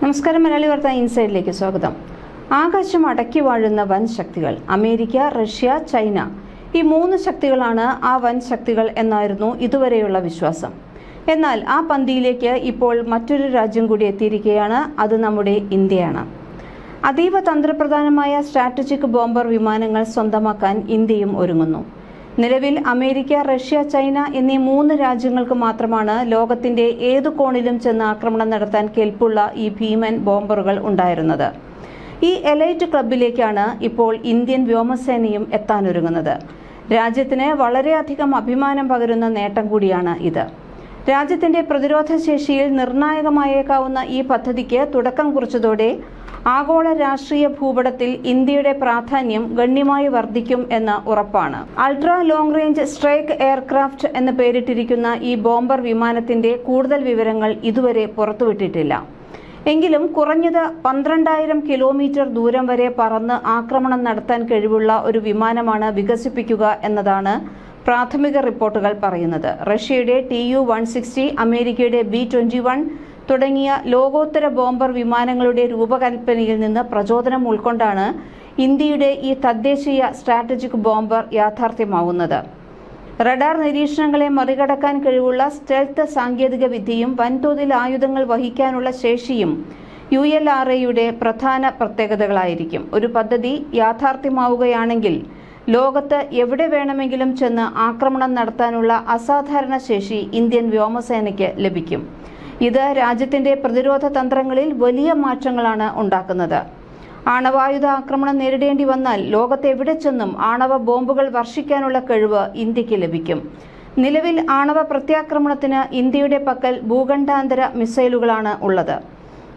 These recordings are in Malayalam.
നമസ്കാരം. മലയാളി വാർത്ത ഇൻസൈഡിലേക്ക് സ്വാഗതം. ആകാശം അടക്കി വാഴുന്ന വൻ ശക്തികൾ അമേരിക്ക, റഷ്യ, ചൈന. ഈ മൂന്ന് ശക്തികളാണ് ആ വൻ ശക്തികൾ എന്നായിരുന്നു ഇതുവരെയുള്ള വിശ്വാസം. എന്നാൽ ആ പന്തിയിലേക്ക് ഇപ്പോൾ മറ്റൊരു രാജ്യം കൂടി എത്തിയിരിക്കുകയാണ്. അത് നമ്മുടെ ഇന്ത്യയാണ്. അതീവ തന്ത്രപ്രധാനമായ സ്ട്രാറ്റജിക് ബോംബർ വിമാനങ്ങൾ സ്വന്തമാക്കാൻ ഇന്ത്യയും ഒരുങ്ങുന്നു. നിലവിൽ അമേരിക്ക, റഷ്യ, ചൈന എന്നീ മൂന്ന് രാജ്യങ്ങൾക്ക് മാത്രമാണ് ലോകത്തിന്റെ ഏതു കോണിലും ചെന്ന് ആക്രമണം നടത്താൻ കെൽപ്പുള്ള ഈ ഭീമൻ ബോംബറുകൾ ഉണ്ടായിരുന്നത്. ഈ എലൈറ്റ് ക്ലബിലേക്കാണ് ഇപ്പോൾ ഇന്ത്യൻ വ്യോമസേനയും എത്താനൊരുങ്ങുന്നത്. രാജ്യത്തിന് വളരെയധികം അഭിമാനം പകരുന്ന നേട്ടം കൂടിയാണ് ഇത്. രാജ്യത്തിന്റെ പ്രതിരോധ ശേഷിയിൽ നിർണായകമായേക്കാവുന്ന ഈ പദ്ധതിക്ക് തുടക്കം കുറിച്ചതോടെ ആഗോള രാഷ്ട്രീയ ഭൂപടത്തിൽ ഇന്ത്യയുടെ പ്രാധാന്യം ഗണ്യമായി വർദ്ധിക്കും എന്ന് ഉറപ്പാണ്. Ultra long range strike aircraft എന്ന് പേരിട്ടിരിക്കുന്ന ഈ ബോംബർ വിമാനത്തിന്റെ കൂടുതൽ വിവരങ്ങൾ ഇതുവരെ പുറത്തുവിട്ടിട്ടില്ല. എങ്കിലും കുറഞ്ഞത് 12,000 കിലോമീറ്റർ ദൂരം വരെ പറന്ന് ആക്രമണം നടത്താൻ കഴിവുള്ള ഒരു വിമാനമാണ് വികസിപ്പിക്കുക എന്നതാണ് പ്രാഥമിക റിപ്പോർട്ടുകൾ പറയുന്നത്. റഷ്യയുടെ TU-160, അമേരിക്കയുടെ B-21 തുടങ്ങിയ ലോകോത്തര ബോംബർ വിമാനങ്ങളുടെ രൂപകൽപ്പനയിൽ നിന്ന് പ്രചോദനം ഉൾക്കൊണ്ടാണ് ഇന്ത്യയുടെ ഈ തദ്ദേശീയ സ്ട്രാറ്റജിക് ബോംബർ യാഥാർത്ഥ്യമാവുന്നത്. റഡാർ നിരീക്ഷണങ്ങളെ മറികടക്കാൻ കഴിവുള്ള സ്റ്റെൽത്ത് സാങ്കേതിക വിദ്യയും വൻതോതിൽ ആയുധങ്ങൾ വഹിക്കാനുള്ള ശേഷിയും ULRAയുടെ പ്രധാന പ്രത്യേകതകളായിരിക്കും. ഒരു പദ്ധതി യാഥാർത്ഥ്യമാവുകയാണെങ്കിൽ ലോകത്ത് എവിടെ വേണമെങ്കിലും ചെന്ന് ആക്രമണം നടത്താനുള്ള അസാധാരണ ശേഷി ഇന്ത്യൻ വ്യോമസേനയ്ക്ക് ലഭിക്കും. ഇത് രാജ്യത്തിന്റെ പ്രതിരോധ തന്ത്രങ്ങളിൽ വലിയ മാറ്റങ്ങളാണ് ഉണ്ടാക്കുന്നത്. ആണവായുധ ആക്രമണം നേരിടേണ്ടി വന്നാൽ ലോകത്ത് എവിടെ ചെന്നും ആണവ ബോംബുകൾ വർഷിക്കാനുള്ള കഴിവ് ഇന്ത്യക്ക് ലഭിക്കും. നിലവിൽ ആണവ പ്രത്യാക്രമണത്തിന് ഇന്ത്യയുടെ പക്കൽ ഭൂഖണ്ഡാന്തര മിസൈലുകളാണ് ഉള്ളത്.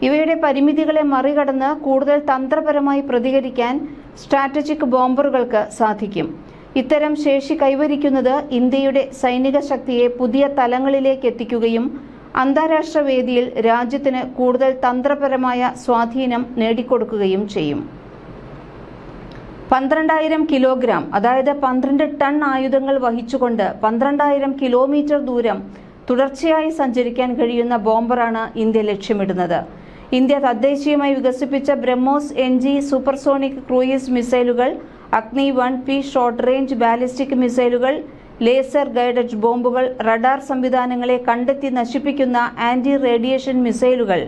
ഇവയുടെ പരിമിതികളെ മറികടന്ന് കൂടുതൽ തന്ത്രപരമായി പ്രതികരിക്കാൻ സ്ട്രാറ്റജിക് ബോംബറുകൾക്ക് സാധിക്കും. ഇത്തരം ശേഷി കൈവരിക്കുന്നത് ഇന്ത്യയുടെ സൈനിക ശക്തിയെ പുതിയ തലങ്ങളിലേക്ക് എത്തിക്കുകയും അന്താരാഷ്ട്ര വേദിയിൽ രാജ്യത്തിന് കൂടുതൽ തന്ത്രപരമായ സ്വാധീനം നേടിക്കൊടുക്കുകയും ചെയ്യും. 12,000 കിലോഗ്രാം, അതായത് 12 ടൺ ആയുധങ്ങൾ വഹിച്ചുകൊണ്ട് 12,000 കിലോമീറ്റർ ദൂരം തുടർച്ചയായി സഞ്ചരിക്കാൻ കഴിയുന്ന ബോംബറാണ് ഇന്ത്യ ലക്ഷ്യമിടുന്നത്. ഇന്ത്യ തദ്ദേശീയമായി വികസിപ്പിച്ച ബ്രഹ്മോസ് NG സൂപ്പർസോണിക് ക്രൂയിസ് മിസൈലുകൾ, അഗ്നി 1P ഷോർട്ട് റേഞ്ച് ബാലിസ്റ്റിക് മിസൈലുകൾ, ലേസർ ഗൈഡഡ് ബോംബുകൾ, റഡാർ സംവിധാനങ്ങളെ കണ്ടെത്തി നശിപ്പിക്കുന്ന ആന്റി റേഡിയേഷൻ മിസൈലുകൾ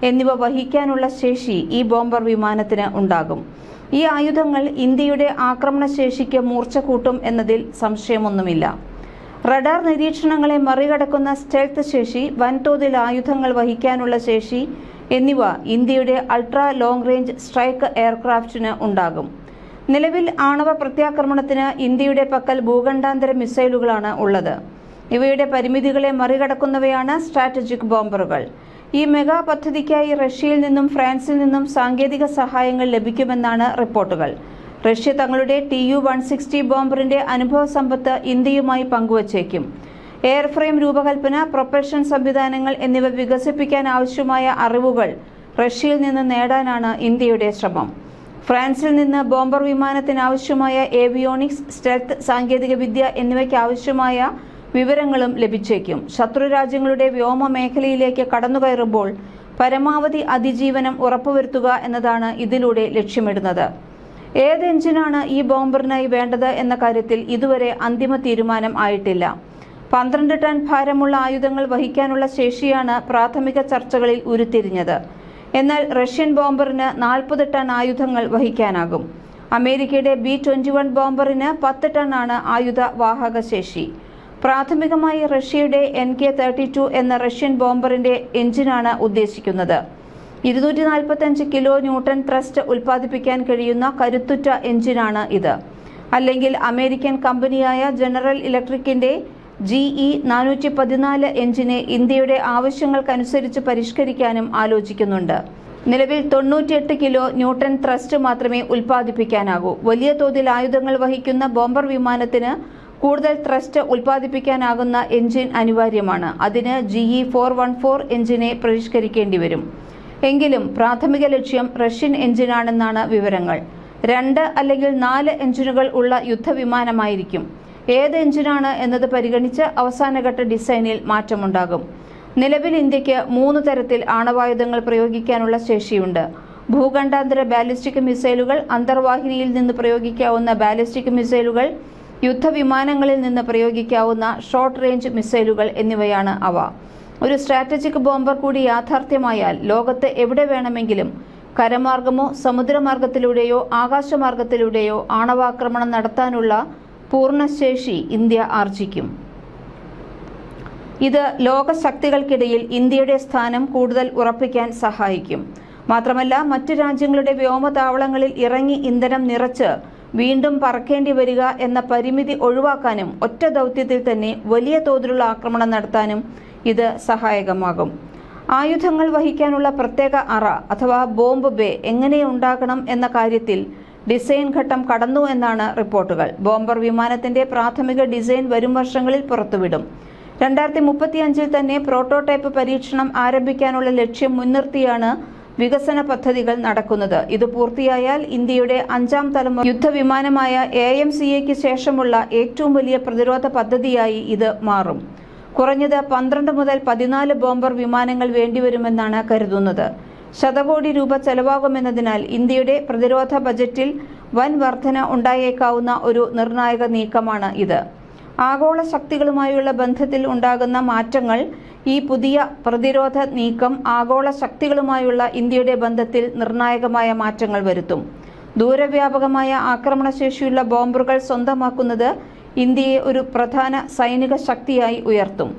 എന്നിവ വഹിക്കാനുള്ള ശേഷി ഈ ബോംബർ വിമാനത്തിന് ഉണ്ടാകും. ഈ ആയുധങ്ങൾ ഇന്ത്യയുടെ ആക്രമണശേഷിക്ക് മൂർച്ച കൂട്ടും എന്നതിൽ സംശയമൊന്നുമില്ല. റഡാർ നിരീക്ഷണങ്ങളെ മറികടക്കുന്ന സ്റ്റെൽത്ത് ശേഷി, വൻതോതിൽ ആയുധങ്ങൾ വഹിക്കാനുള്ള ശേഷി എന്നിവ ഇന്ത്യയുടെ അൾട്രാ ലോങ് റേഞ്ച് സ്ട്രൈക്ക് എയർക്രാഫ്റ്റിന് ഉണ്ടാകും. നിലവിൽ ആണവ പ്രത്യാക്രമണത്തിന് ഇന്ത്യയുടെ പക്കൽ ഭൂഖണ്ഡാന്തര മിസൈലുകളാണ് ഉള്ളത്. ഇവയുടെ പരിമിതികളെ മറികടക്കുന്നവയാണ് സ്ട്രാറ്റജിക് ബോംബറുകൾ. ഈ മെഗാ പദ്ധതിക്കായി റഷ്യയിൽ നിന്നും ഫ്രാൻസിൽ നിന്നും സാങ്കേതിക സഹായങ്ങൾ ലഭിക്കുമെന്നാണ് റിപ്പോർട്ടുകൾ. റഷ്യ തങ്ങളുടെ TU-160 ബോംബറിന്റെ അനുഭവ സമ്പത്ത് ഇന്ത്യയുമായി പങ്കുവച്ചേക്കും. എയർഫ്രെയിം രൂപകൽപ്പന, പ്രൊപ്പൽഷൻ സംവിധാനങ്ങൾ എന്നിവ വികസിപ്പിക്കാൻ ആവശ്യമായ അറിവുകൾ റഷ്യയിൽ നിന്ന് നേടാനാണ് ഇന്ത്യയുടെ ശ്രമം. ഫ്രാൻസിൽ നിന്ന് ബോംബർ വിമാനത്തിനാവശ്യമായ ഏവിയോണിക്സ്, സ്റ്റെൽത്ത് സാങ്കേതികവിദ്യ എന്നിവയ്ക്കാവശ്യമായ വിവരങ്ങളും ലഭിച്ചേക്കും. ശത്രു രാജ്യങ്ങളുടെ വ്യോമ മേഖലയിലേക്ക് കടന്നുകയറുമ്പോൾ പരമാവധി അതിജീവനം ഉറപ്പുവരുത്തുക എന്നതാണ് ഇതിലൂടെ ലക്ഷ്യമിടുന്നത്. ഏത് എഞ്ചിനാണ് ഈ ബോംബറിനായി വേണ്ടത് എന്ന കാര്യത്തിൽ ഇതുവരെ അന്തിമ തീരുമാനം ആയിട്ടില്ല. 12 ടൺ ഭാരമുള്ള ആയുധങ്ങൾ വഹിക്കാനുള്ള ശേഷിയാണ് പ്രാഥമിക ചർച്ചകളിൽ ഉരുത്തിരിഞ്ഞത്. എന്നാൽ റഷ്യൻ ബോംബറിന് 40 ടൺ ആയുധങ്ങൾ വഹിക്കാനാകും. അമേരിക്കയുടെ B-21 ബോംബറിന് 10 ടൺ ആണ് ആയുധ വാഹക ശേഷി. പ്രാഥമികമായി റഷ്യയുടെ NK-32 എന്ന റഷ്യൻ ബോംബറിന്റെ എഞ്ചിനാണ് ഉദ്ദേശിക്കുന്നത്. 245 കിലോ ന്യൂട്ടൺ ത്രസ്റ്റ് ഉൽപ്പാദിപ്പിക്കാൻ കഴിയുന്ന കരുത്തുറ്റ എഞ്ചിനാണ് ഇത്. അല്ലെങ്കിൽ അമേരിക്കൻ കമ്പനിയായ ജനറൽ ഇലക്ട്രിക്കിന്റെ GE-414 എഞ്ചിനെ ഇന്ത്യയുടെ ആവശ്യങ്ങൾക്കനുസരിച്ച് പരിഷ്കരിക്കാനും ആലോചിക്കുന്നുണ്ട്. നിലവിൽ 98 കിലോ ന്യൂട്ടൺ ത്രസ്റ്റ് മാത്രമേ ഉൽപ്പാദിപ്പിക്കാനാകൂ. വലിയ തോതിൽ ആയുധങ്ങൾ വഹിക്കുന്ന ബോംബർ വിമാനത്തിന് കൂടുതൽ ത്രസ്റ്റ് ഉൽപ്പാദിപ്പിക്കാനാകുന്ന എഞ്ചിൻ അനിവാര്യമാണ്. അതിന് GE-414 എഞ്ചിനെ പരിഷ്കരിക്കേണ്ടി വരും. എങ്കിലും പ്രാഥമിക ലക്ഷ്യം റഷ്യൻ എഞ്ചിനാണെന്നാണ് വിവരങ്ങൾ. 2 അല്ലെങ്കിൽ 4 എഞ്ചിനുകൾ ഉള്ള യുദ്ധവിമാനമായിരിക്കും. ഏത് എഞ്ചിനാണ് എന്നത് പരിഗണിച്ച് അവസാനഘട്ട ഡിസൈനിൽ മാറ്റമുണ്ടാകും. നിലവിൽ ഇന്ത്യക്ക് 3 തരത്തിൽ ആണവായുധങ്ങൾ പ്രയോഗിക്കാനുള്ള ശേഷിയുണ്ട്. ഭൂഖണ്ഡാന്തര ബാലിസ്റ്റിക് മിസൈലുകൾ, അന്തർവാഹിനിയിൽ നിന്ന് പ്രയോഗിക്കാവുന്ന ബാലിസ്റ്റിക് മിസൈലുകൾ, യുദ്ധവിമാനങ്ങളിൽ നിന്ന് പ്രയോഗിക്കാവുന്ന ഷോർട്ട് റേഞ്ച് മിസൈലുകൾ എന്നിവയാണ് അവ. ഒരു സ്ട്രാറ്റജിക് ബോംബർ കൂടി യാഥാർത്ഥ്യമായാൽ ലോകത്ത് എവിടെ വേണമെങ്കിലും കരമാർഗമോ സമുദ്രമാർഗത്തിലൂടെയോ ആകാശമാർഗത്തിലൂടെയോ ആണവാക്രമണം നടത്താനുള്ള പൂർണ്ണശേഷി ഇന്ത്യ ആർജിക്കും. ഇത് ലോകശക്തികൾക്കിടയിൽ ഇന്ത്യയുടെ സ്ഥാനം കൂടുതൽ ഉറപ്പിക്കാൻ സഹായിക്കും. മാത്രമല്ല, മറ്റു രാജ്യങ്ങളുടെ വ്യോമതാവളങ്ങളിൽ ഇറങ്ങി ഇന്ധനം നിറച്ച് വീണ്ടും പറക്കേണ്ടി വരിക എന്ന പരിമിതി ഒഴിവാക്കാനും ഒറ്റ ദൗത്യത്തിൽ തന്നെ വലിയ തോതിലുള്ള ആക്രമണം നടത്താനും ഇത് സഹായകമാകും. ആയുധങ്ങൾ വഹിക്കാനുള്ള പ്രത്യേക അറ അഥവാ ബോംബ് ബേ എങ്ങനെ ഉണ്ടാക്കണം എന്ന കാര്യത്തിൽ ഡിസൈൻ ഘട്ടം കടന്നു എന്നാണ് റിപ്പോർട്ടുകൾ. ബോംബർ വിമാനത്തിന്റെ പ്രാഥമിക ഡിസൈൻ വരും വർഷങ്ങളിൽ പുറത്തുവിടും. 2035 തന്നെ പ്രോട്ടോടൈപ്പ് പരീക്ഷണം ആരംഭിക്കാനുള്ള ലക്ഷ്യം മുൻനിർത്തിയാണ് വികസന പദ്ധതികൾ നടക്കുന്നത്. ഇത് പൂർത്തിയായാൽ ഇന്ത്യയുടെ 5ാം തലമുറ യുദ്ധവിമാനമായ AMCAയ്ക്ക് ശേഷമുള്ള ഏറ്റവും വലിയ പ്രതിരോധ പദ്ധതിയായി ഇത് മാറും. കുറഞ്ഞത് 12 മുതൽ 14 ബോംബർ വിമാനങ്ങൾ വേണ്ടിവരുമെന്നാണ് കരുതുന്നത്. ശതകോടി രൂപ ചെലവാകുമെന്നതിനാൽ ഇന്ത്യയുടെ പ്രതിരോധ ബജറ്റിൽ വൻ വർധന ഉണ്ടായേക്കാവുന്ന ഒരു നിർണായക നീക്കമാണ് ഇത്. ആഗോള ശക്തികളുമായുള്ള ബന്ധത്തിൽ ഉണ്ടാകുന്ന മാറ്റങ്ങൾ ഈ പുതിയ പ്രതിരോധ നീക്കം ആഗോള ശക്തികളുമായുള്ള ഇന്ത്യയുടെ ബന്ധത്തിൽ നിർണായകമായ മാറ്റങ്ങൾ വരുത്തും. ദൂരവ്യാപകമായ ആക്രമണശേഷിയുള്ള ബോംബറുകൾ സ്വന്തമാക്കുന്നത് ഇന്ത്യയെ ഒരു പ്രധാന സൈനിക ശക്തിയായി ഉയർത്തും.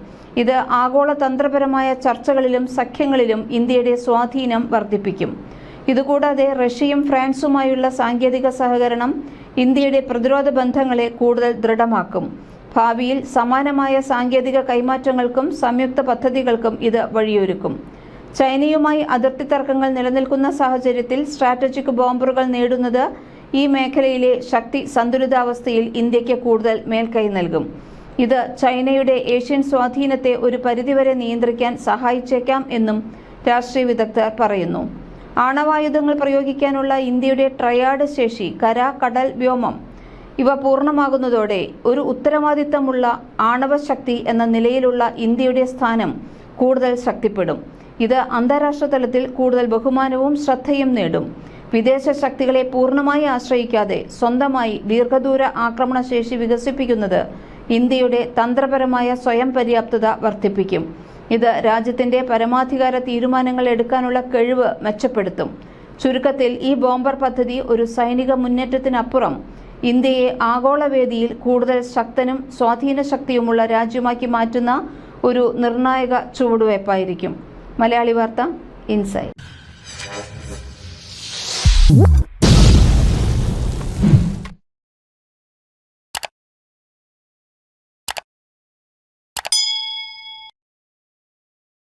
ഇത് ആഗോള തന്ത്രപരമായ ചർച്ചകളിലും സഖ്യങ്ങളിലും ഇന്ത്യയുടെ സ്വാധീനം വർദ്ധിപ്പിക്കും. ഇതുകൂടാതെ റഷ്യയും ഫ്രാൻസുമായുള്ള സാങ്കേതിക സഹകരണം ഇന്ത്യയുടെ പ്രതിരോധ ബന്ധങ്ങളെ കൂടുതൽ ദൃഢമാക്കും. ഭാവിയിൽ സമാനമായ സാങ്കേതിക കൈമാറ്റങ്ങൾക്കും സംയുക്ത പദ്ധതികൾക്കും ഇത് വഴിയൊരുക്കും. ചൈനയുമായി അതിർത്തി തർക്കങ്ങൾ നിലനിൽക്കുന്ന സാഹചര്യത്തിൽ സ്ട്രാറ്റജിക് ബോംബറുകൾ നേടുന്നത് ഈ മേഖലയിലെ ശക്തി സന്തുലിതാവസ്ഥയിൽ ഇന്ത്യക്ക് കൂടുതൽ മേൽക്കൈ നൽകും. ഇത് ചൈനയുടെ ഏഷ്യൻ സ്വാധീനത്തെ ഒരു പരിധിവരെ നിയന്ത്രിക്കാൻ സഹായിച്ചേക്കാം എന്നും രാഷ്ട്രീയ വിദഗ്ധർ പറയുന്നു. ആണവായുധങ്ങൾ പ്രയോഗിക്കാനുള്ള ഇന്ത്യയുടെ ട്രയാഡ് ശേഷി കര, കടൽ, വ്യോമം ഇവ പൂർണ്ണമാകുന്നതോടെ ഒരു ഉത്തരവാദിത്തമുള്ള ആണവശക്തി എന്ന നിലയിലുള്ള ഇന്ത്യയുടെ സ്ഥാനം കൂടുതൽ ശക്തിപ്പെടും. ഇത് അന്താരാഷ്ട്ര തലത്തിൽ കൂടുതൽ ബഹുമാനവും ശ്രദ്ധയും നേടും. വിദേശ ശക്തികളെ പൂർണ്ണമായി ആശ്രയിക്കാതെ സ്വന്തമായി ദീർഘദൂര ആക്രമണശേഷി വികസിപ്പിക്കുന്നത് ഇന്ത്യയുടെ തന്ത്രപരമായ സ്വയം പര്യാപ്തത വർദ്ധിപ്പിക്കും. ഇത് രാജ്യത്തിന്റെ പരമാധികാര തീരുമാനങ്ങൾ എടുക്കാനുള്ള കഴിവ് മെച്ചപ്പെടുത്തും. ചുരുക്കത്തിൽ, ഈ ബോംബർ പദ്ധതി ഒരു സൈനിക മുന്നേറ്റത്തിനപ്പുറം ഇന്ത്യയെ ആഗോളവേദിയിൽ കൂടുതൽ ശക്തനും സ്വാധീന ശക്തിയുമുള്ള രാജ്യമാക്കി മാറ്റുന്ന ഒരു നിർണായക ചുവടുവയ്പായിരിക്കും. മലയാളി വാർത്ത, ഇൻസൈറ്റ്.